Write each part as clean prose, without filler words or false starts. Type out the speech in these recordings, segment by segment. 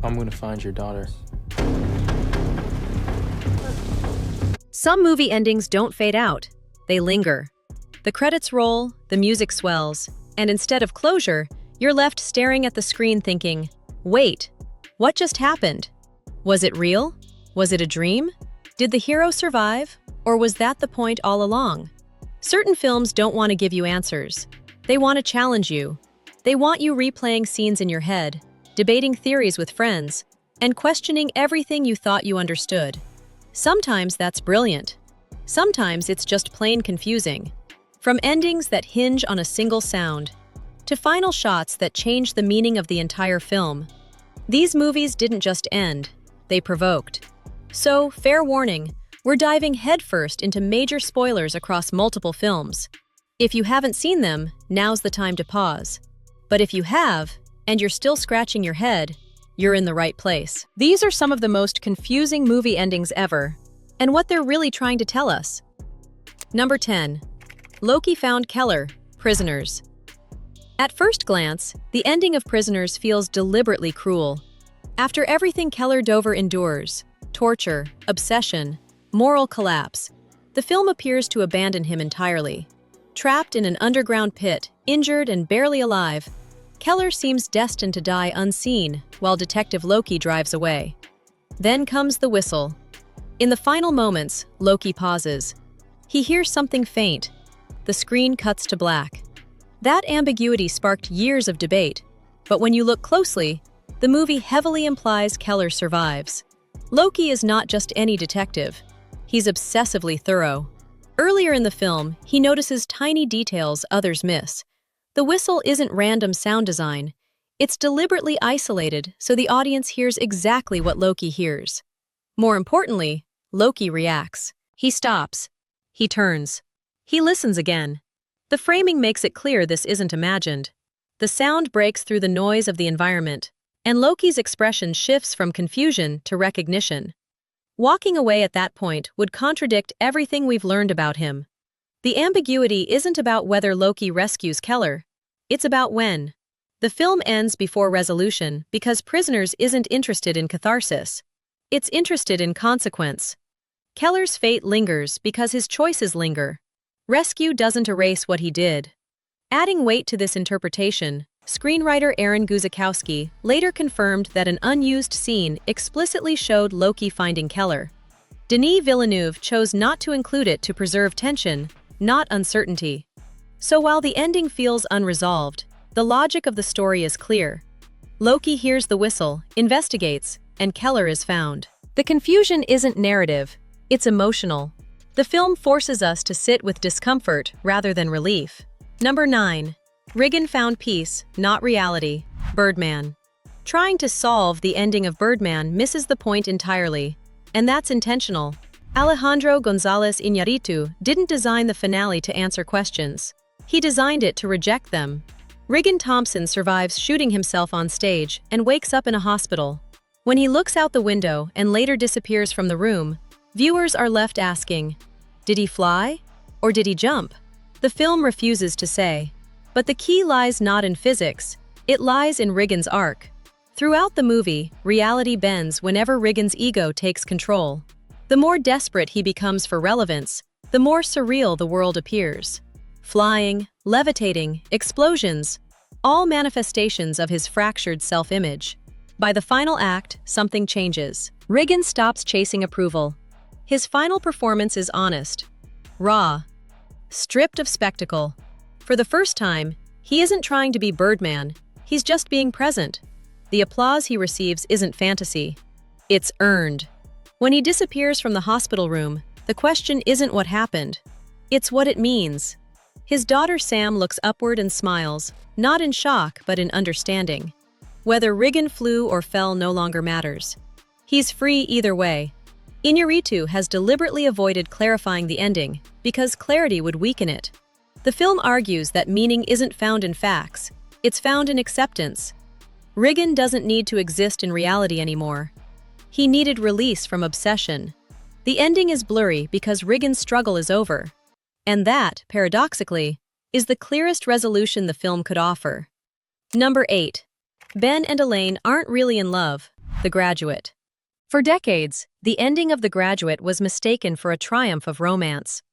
I'm gonna find your daughter. Some movie endings don't fade out. They linger. The credits roll, the music swells, and instead of closure, you're left staring at the screen thinking, wait, what just happened? Was it real? Was it a dream? Did the hero survive? Or was that the point all along? Certain films don't want to give you answers. They want to challenge you. They want you replaying scenes in your head, debating theories with friends, and questioning everything you thought you understood. Sometimes that's brilliant. Sometimes it's just plain confusing. From endings that hinge on a single sound, to final shots that change the meaning of the entire film. These movies didn't just end, they provoked. So, fair warning, we're diving headfirst into major spoilers across multiple films. If you haven't seen them, now's the time to pause. But if you have, and you're still scratching your head, you're in the right place. These are some of the most confusing movie endings ever, and what they're really trying to tell us. Number 10. Loki found Keller, Prisoners. At first glance, the ending of Prisoners feels deliberately cruel. After everything Keller Dover endures, torture, obsession, moral collapse, the film appears to abandon him entirely. Trapped in an underground pit, injured and barely alive, Keller seems destined to die unseen while Detective Loki drives away. Then comes the whistle. In the final moments, Loki pauses. He hears something faint. The screen cuts to black. That ambiguity sparked years of debate, but when you look closely, the movie heavily implies Keller survives. Loki is not just any detective. He's obsessively thorough. Earlier in the film, he notices tiny details others miss. The whistle isn't random sound design. It's deliberately isolated so the audience hears exactly what Loki hears. More importantly, Loki reacts. He stops. He turns. He listens again. The framing makes it clear this isn't imagined. The sound breaks through the noise of the environment, and Loki's expression shifts from confusion to recognition. Walking away at that point would contradict everything we've learned about him. The ambiguity isn't about whether Loki rescues Keller. It's about when. The film ends before resolution because Prisoners isn't interested in catharsis. It's interested in consequence. Keller's fate lingers because his choices linger. Rescue doesn't erase what he did. Adding weight to this interpretation, screenwriter Aaron Guzikowski later confirmed that an unused scene explicitly showed Loki finding Keller. Denis Villeneuve chose not to include it to preserve tension, not uncertainty. So while the ending feels unresolved, the logic of the story is clear. Loki hears the whistle, investigates, and Keller is found. The confusion isn't narrative, it's emotional. The film forces us to sit with discomfort rather than relief. Number 9. Regan found peace, not reality. Birdman. Trying to solve the ending of Birdman misses the point entirely, and that's intentional. Alejandro González Iñárritu didn't design the finale to answer questions. He designed it to reject them. Regan Thompson survives shooting himself on stage and wakes up in a hospital. When he looks out the window and later disappears from the room, viewers are left asking, did he fly? Or did he jump? The film refuses to say. But the key lies not in physics, it lies in Regan's arc. Throughout the movie, reality bends whenever Regan's ego takes control. The more desperate he becomes for relevance, the more surreal the world appears. Flying, levitating, explosions, all manifestations of his fractured self-image. By the final act, something changes. Regan stops chasing approval. His final performance is honest, raw, stripped of spectacle. For the first time, he isn't trying to be Birdman, he's just being present. The applause he receives isn't fantasy, it's earned. When he disappears from the hospital room, the question isn't what happened, it's what it means. His daughter Sam looks upward and smiles, not in shock but in understanding. Whether Regan flew or fell no longer matters. He's free either way. Iñárritu has deliberately avoided clarifying the ending because clarity would weaken it. The film argues that meaning isn't found in facts, it's found in acceptance. Regan doesn't need to exist in reality anymore. He needed release from obsession. The ending is blurry because Regan's struggle is over. And that, paradoxically, is the clearest resolution the film could offer. Number 8. Ben and Elaine aren't really in love. The Graduate. For decades, the ending of The Graduate was mistaken for a triumph of romance.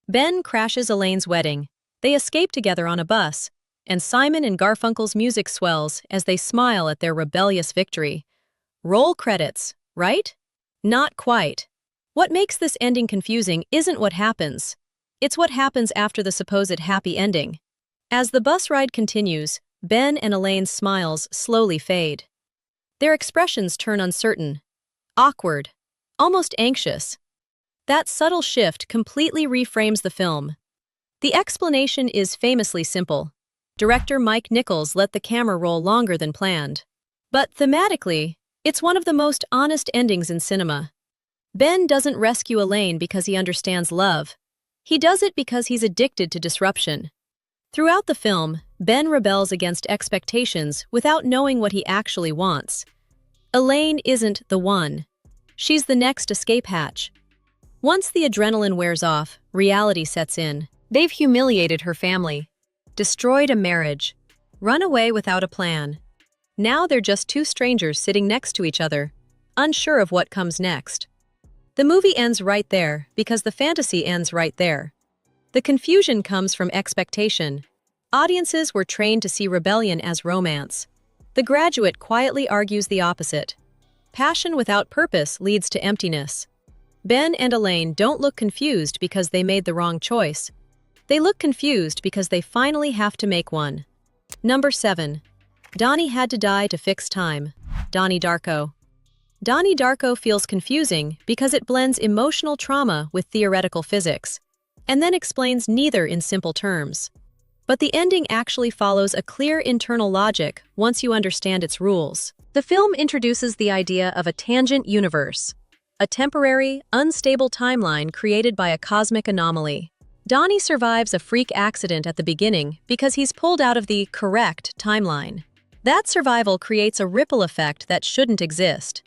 Ben crashes Elaine's wedding, they escape together on a bus, and Simon and Garfunkel's music swells as they smile at their rebellious victory. Roll credits, right? Not quite. What makes this ending confusing isn't what happens. It's what happens after the supposed happy ending. As the bus ride continues, Ben and Elaine's smiles slowly fade. Their expressions turn uncertain, awkward, almost anxious. That subtle shift completely reframes the film. The explanation is famously simple. Director Mike Nichols let the camera roll longer than planned. But thematically, it's one of the most honest endings in cinema. Ben doesn't rescue Elaine because he understands love. He does it because he's addicted to disruption. Throughout the film, Ben rebels against expectations without knowing what he actually wants. Elaine isn't the one. She's the next escape hatch. Once the adrenaline wears off, reality sets in. They've humiliated her family, destroyed a marriage, run away without a plan. Now they're just two strangers sitting next to each other, unsure of what comes next. The movie ends right there because the fantasy ends right there. The confusion comes from expectation. Audiences were trained to see rebellion as romance. The Graduate quietly argues the opposite. Passion without purpose leads to emptiness. Ben and Elaine don't look confused because they made the wrong choice. They look confused because they finally have to make one. Number 7. Donnie had to die to fix time. Donnie Darko. Donnie Darko feels confusing because it blends emotional trauma with theoretical physics, and then explains neither in simple terms. But the ending actually follows a clear internal logic once you understand its rules. The film introduces the idea of a tangent universe, a temporary, unstable timeline created by a cosmic anomaly. Donnie survives a freak accident at the beginning because he's pulled out of the correct timeline. That survival creates a ripple effect that shouldn't exist.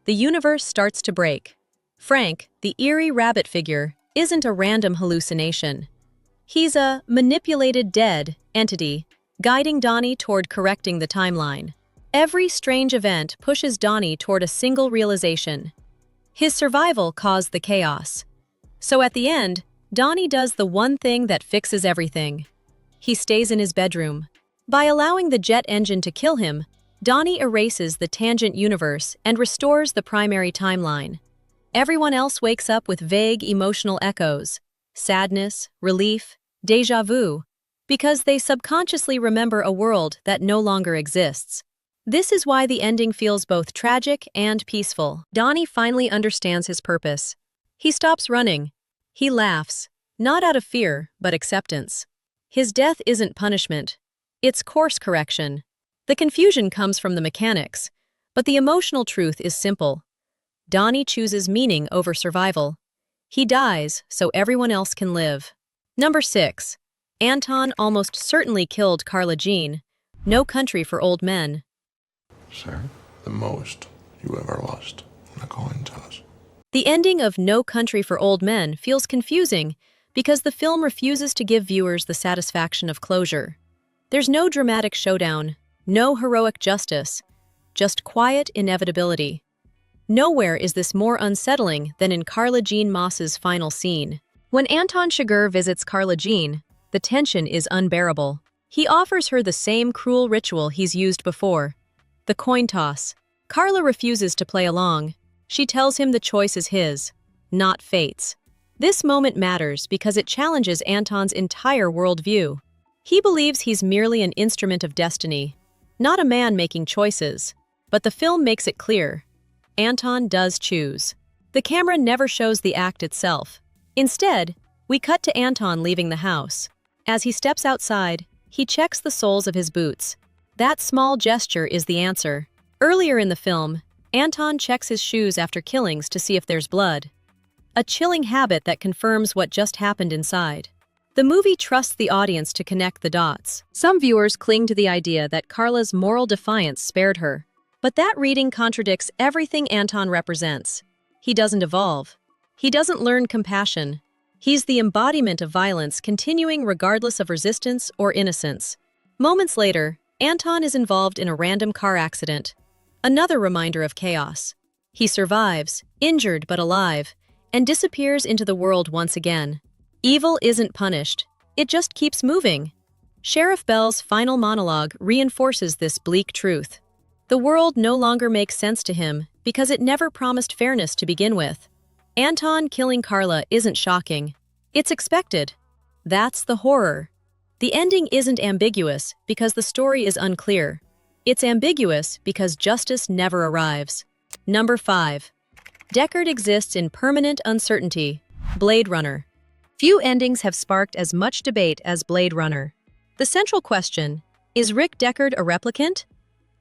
The universe starts to break. Frank, the eerie rabbit figure, isn't a random hallucination. He's a manipulated dead entity, guiding Donnie toward correcting the timeline. Every strange event pushes Donnie toward a single realization. His survival caused the chaos. So at the end, Donnie does the one thing that fixes everything. He stays in his bedroom. By allowing the jet engine to kill him, Donnie erases the tangent universe and restores the primary timeline. Everyone else wakes up with vague emotional echoes, sadness, relief, déjà vu, because they subconsciously remember a world that no longer exists. This is why the ending feels both tragic and peaceful. Donnie finally understands his purpose. He stops running. He laughs, not out of fear, but acceptance. His death isn't punishment. It's course correction. The confusion comes from the mechanics, but the emotional truth is simple. Donnie chooses meaning over survival. He dies so everyone else can live. Number 6. Anton almost certainly killed Carla Jean. No Country for Old Men. Sir, the most you ever lost in a coin toss. The ending of No Country for Old Men feels confusing because the film refuses to give viewers the satisfaction of closure. There's no dramatic showdown, no heroic justice, just quiet inevitability. Nowhere is this more unsettling than in Carla Jean Moss's final scene. When Anton Chigurh visits Carla Jean, the tension is unbearable. He offers her the same cruel ritual he's used before, the coin toss. Carla refuses to play along. She tells him the choice is his, not fate's. This moment matters because it challenges Anton's entire worldview. He believes he's merely an instrument of destiny, not a man making choices. But the film makes it clear. Anton does choose. The camera never shows the act itself. Instead, we cut to Anton leaving the house. As he steps outside, he checks the soles of his boots. That small gesture is the answer. Earlier in the film, Anton checks his shoes after killings to see if there's blood. A chilling habit that confirms what just happened inside. The movie trusts the audience to connect the dots. Some viewers cling to the idea that Carla's moral defiance spared her. But that reading contradicts everything Anton represents. He doesn't evolve. He doesn't learn compassion. He's the embodiment of violence continuing regardless of resistance or innocence. Moments later, Anton is involved in a random car accident. Another reminder of chaos. He survives, injured but alive, and disappears into the world once again. Evil isn't punished, it just keeps moving. Sheriff Bell's final monologue reinforces this bleak truth. The world no longer makes sense to him because it never promised fairness to begin with. Anton killing Carla isn't shocking. It's expected. That's the horror. The ending isn't ambiguous because the story is unclear. It's ambiguous because justice never arrives. Number 5. Deckard exists in permanent uncertainty. Blade Runner. Few endings have sparked as much debate as Blade Runner. The central question, is Rick Deckard a replicant?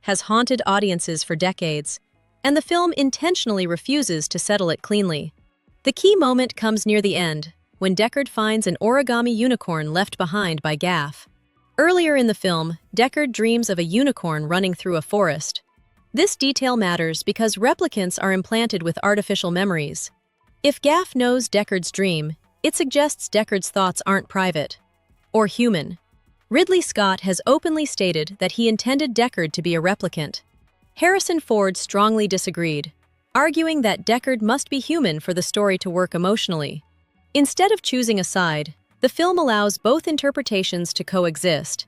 Has haunted audiences for decades, and the film intentionally refuses to settle it cleanly. The key moment comes near the end, when Deckard finds an origami unicorn left behind by Gaff. Earlier in the film, Deckard dreams of a unicorn running through a forest. This detail matters because replicants are implanted with artificial memories. If Gaff knows Deckard's dream, it suggests Deckard's thoughts aren't private or human. Ridley Scott has openly stated that he intended Deckard to be a replicant. Harrison Ford strongly disagreed, arguing that Deckard must be human for the story to work emotionally. Instead of choosing a side, the film allows both interpretations to coexist.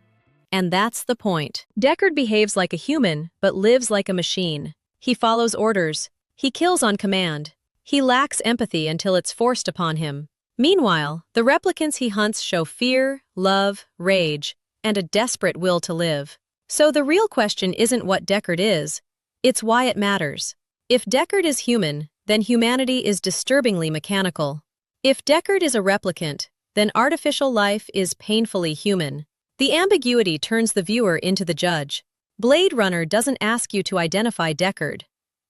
And that's the point. Deckard behaves like a human, but lives like a machine. He follows orders. He kills on command. He lacks empathy until it's forced upon him. Meanwhile, the replicants he hunts show fear, love, rage, and a desperate will to live. So the real question isn't what Deckard is, it's why it matters. If Deckard is human, then humanity is disturbingly mechanical. If Deckard is a replicant, then artificial life is painfully human. The ambiguity turns the viewer into the judge. Blade Runner doesn't ask you to identify Deckard.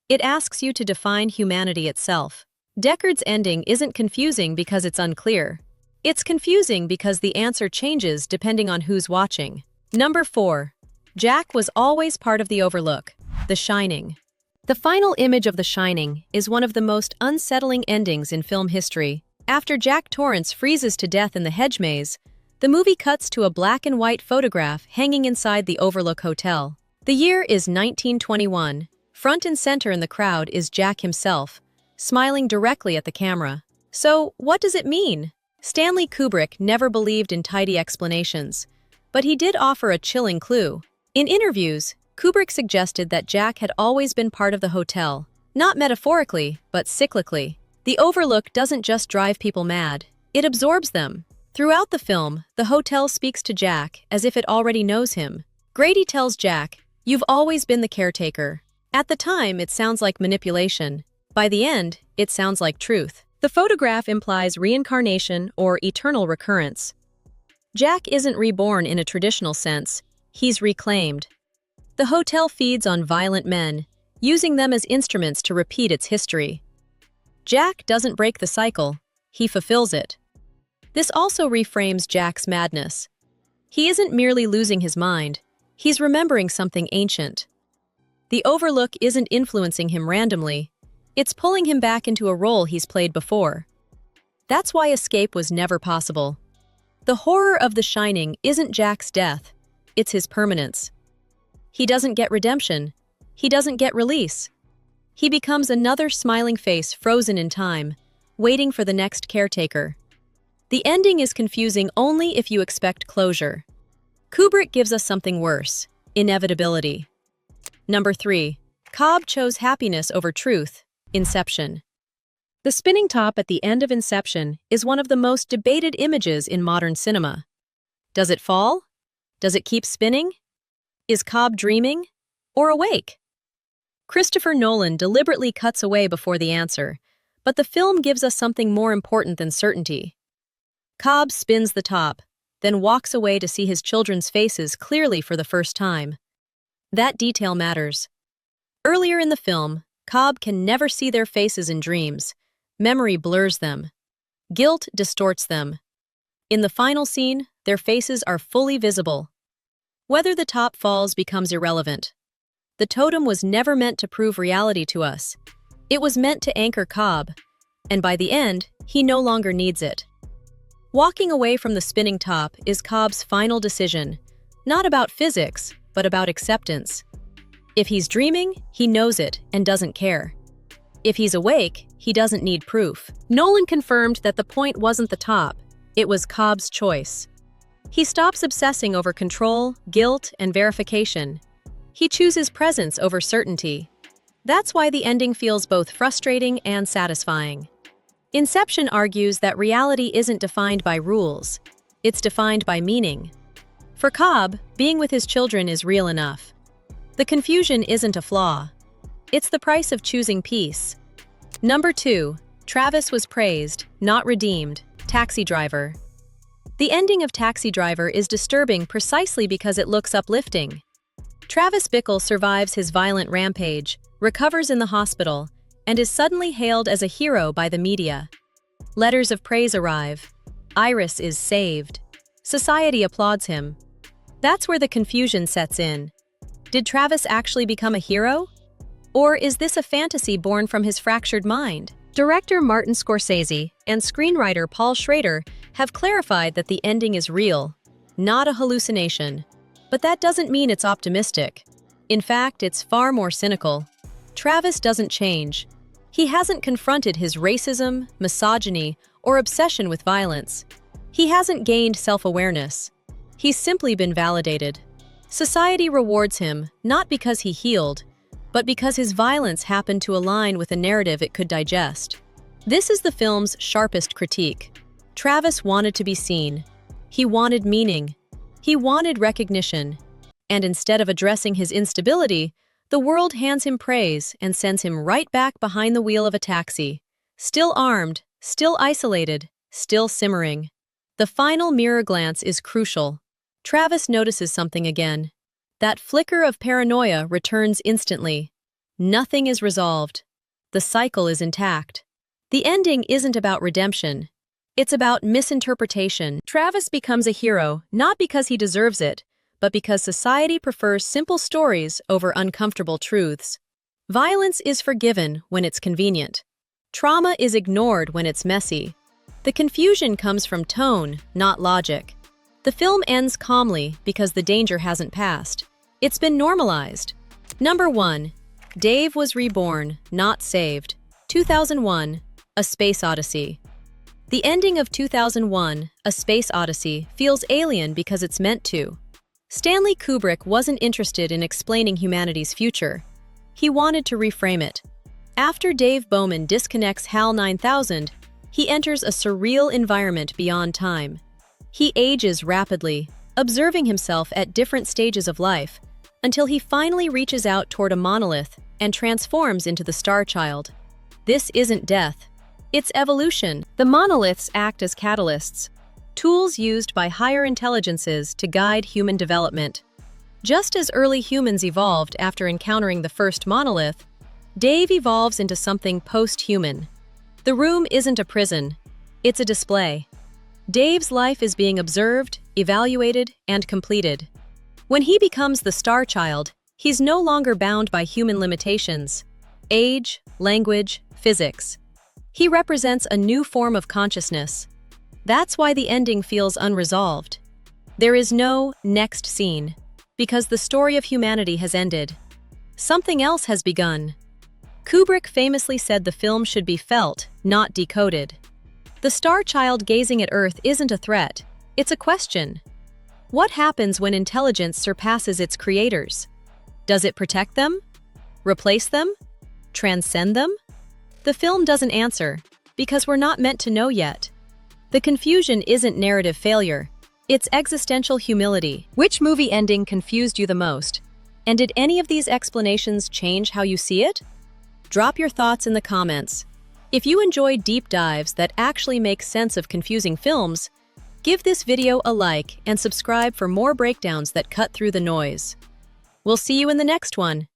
It asks you to define humanity itself. Deckard's ending isn't confusing because it's unclear. It's confusing because the answer changes depending on who's watching. Number 4. Jack was always part of the Overlook. The Shining. The final image of The Shining is one of the most unsettling endings in film history. After Jack Torrance freezes to death in the hedge maze, the movie cuts to a black and white photograph hanging inside the Overlook Hotel. The year is 1921. Front and center in the crowd is Jack himself, smiling directly at the camera. So, what does it mean? Stanley Kubrick never believed in tidy explanations, but he did offer a chilling clue. In interviews, Kubrick suggested that Jack had always been part of the hotel, not metaphorically, but cyclically. The Overlook doesn't just drive people mad, it absorbs them. Throughout the film, the hotel speaks to Jack as if it already knows him. Grady tells Jack, "You've always been the caretaker." At the time, it sounds like manipulation. By the end, it sounds like truth. The photograph implies reincarnation or eternal recurrence. Jack isn't reborn in a traditional sense, he's reclaimed. The hotel feeds on violent men, using them as instruments to repeat its history. Jack doesn't break the cycle, he fulfills it. This also reframes Jack's madness. He isn't merely losing his mind, he's remembering something ancient. The Overlook isn't influencing him randomly, it's pulling him back into a role he's played before. That's why escape was never possible. The horror of The Shining isn't Jack's death, it's his permanence. He doesn't get redemption, he doesn't get release. He becomes another smiling face frozen in time, waiting for the next caretaker. The ending is confusing only if you expect closure. Kubrick gives us something worse, inevitability. Number 3. Cobb chose happiness over truth. Inception. The spinning top at the end of Inception is one of the most debated images in modern cinema. Does it fall? Does it keep spinning? Is Cobb dreaming? Or awake? Christopher Nolan deliberately cuts away before the answer, but the film gives us something more important than certainty. Cobb spins the top, then walks away to see his children's faces clearly for the first time. That detail matters. Earlier in the film, Cobb can never see their faces in dreams. Memory blurs them. Guilt distorts them. In the final scene, their faces are fully visible. Whether the top falls becomes irrelevant. The totem was never meant to prove reality to us. It was meant to anchor Cobb, and by the end, he no longer needs it. Walking away from the spinning top is Cobb's final decision, not about physics, but about acceptance. If he's dreaming, he knows it and doesn't care. If he's awake, he doesn't need proof. Nolan confirmed that the point wasn't the top, it was Cobb's choice. He stops obsessing over control, guilt, and verification. He chooses presence over certainty. That's why the ending feels both frustrating and satisfying. Inception argues that reality isn't defined by rules, it's defined by meaning. For Cobb, being with his children is real enough. The confusion isn't a flaw. It's the price of choosing peace. Number 2. Travis was praised, not redeemed. Taxi Driver. The ending of Taxi Driver is disturbing precisely because it looks uplifting. Travis Bickle survives his violent rampage, recovers in the hospital, and is suddenly hailed as a hero by the media. Letters of praise arrive. Iris is saved. Society applauds him. That's where the confusion sets in. Did Travis actually become a hero? Or is this a fantasy born from his fractured mind? Director Martin Scorsese and screenwriter Paul Schrader have clarified that the ending is real, not a hallucination. But that doesn't mean it's optimistic. In fact, it's far more cynical. Travis doesn't change. He hasn't confronted his racism, misogyny, or obsession with violence. He hasn't gained self-awareness. He's simply been validated. Society rewards him, not because he healed, but because his violence happened to align with a narrative it could digest. This is the film's sharpest critique. Travis wanted to be seen. He wanted meaning. He wanted recognition. And instead of addressing his instability, the world hands him praise and sends him right back behind the wheel of a taxi. Still armed, still isolated, still simmering. The final mirror glance is crucial. Travis notices something again. That flicker of paranoia returns instantly. Nothing is resolved. The cycle is intact. The ending isn't about redemption. It's about misinterpretation. Travis becomes a hero not because he deserves it, but because society prefers simple stories over uncomfortable truths. Violence is forgiven when it's convenient. Trauma is ignored when it's messy. The confusion comes from tone, not logic. The film ends calmly because the danger hasn't passed. It's been normalized. Number 1. Dave was reborn, not saved. 2001, A Space Odyssey. The ending of 2001, A Space Odyssey, feels alien because it's meant to. Stanley Kubrick wasn't interested in explaining humanity's future. He wanted to reframe it. After Dave Bowman disconnects HAL 9000, he enters a surreal environment beyond time. He ages rapidly, observing himself at different stages of life, until he finally reaches out toward a monolith and transforms into the Star Child. This isn't death. It's evolution. The monoliths act as catalysts, tools used by higher intelligences to guide human development. Just as early humans evolved after encountering the first monolith, Dave evolves into something post-human. The room isn't a prison, it's a display. Dave's life is being observed, evaluated, and completed. When he becomes the Star Child, he's no longer bound by human limitations: age, language, physics. He represents a new form of consciousness. That's why the ending feels unresolved. There is no next scene, because the story of humanity has ended. Something else has begun. Kubrick famously said the film should be felt, not decoded. The Star Child gazing at Earth isn't a threat, it's a question. What happens when intelligence surpasses its creators? Does it protect them? Replace them? Transcend them? The film doesn't answer, because we're not meant to know yet. The confusion isn't narrative failure, it's existential humility. Which movie ending confused you the most? And did any of these explanations change how you see it? Drop your thoughts in the comments. If you enjoy deep dives that actually make sense of confusing films, give this video a like and subscribe for more breakdowns that cut through the noise. We'll see you in the next one.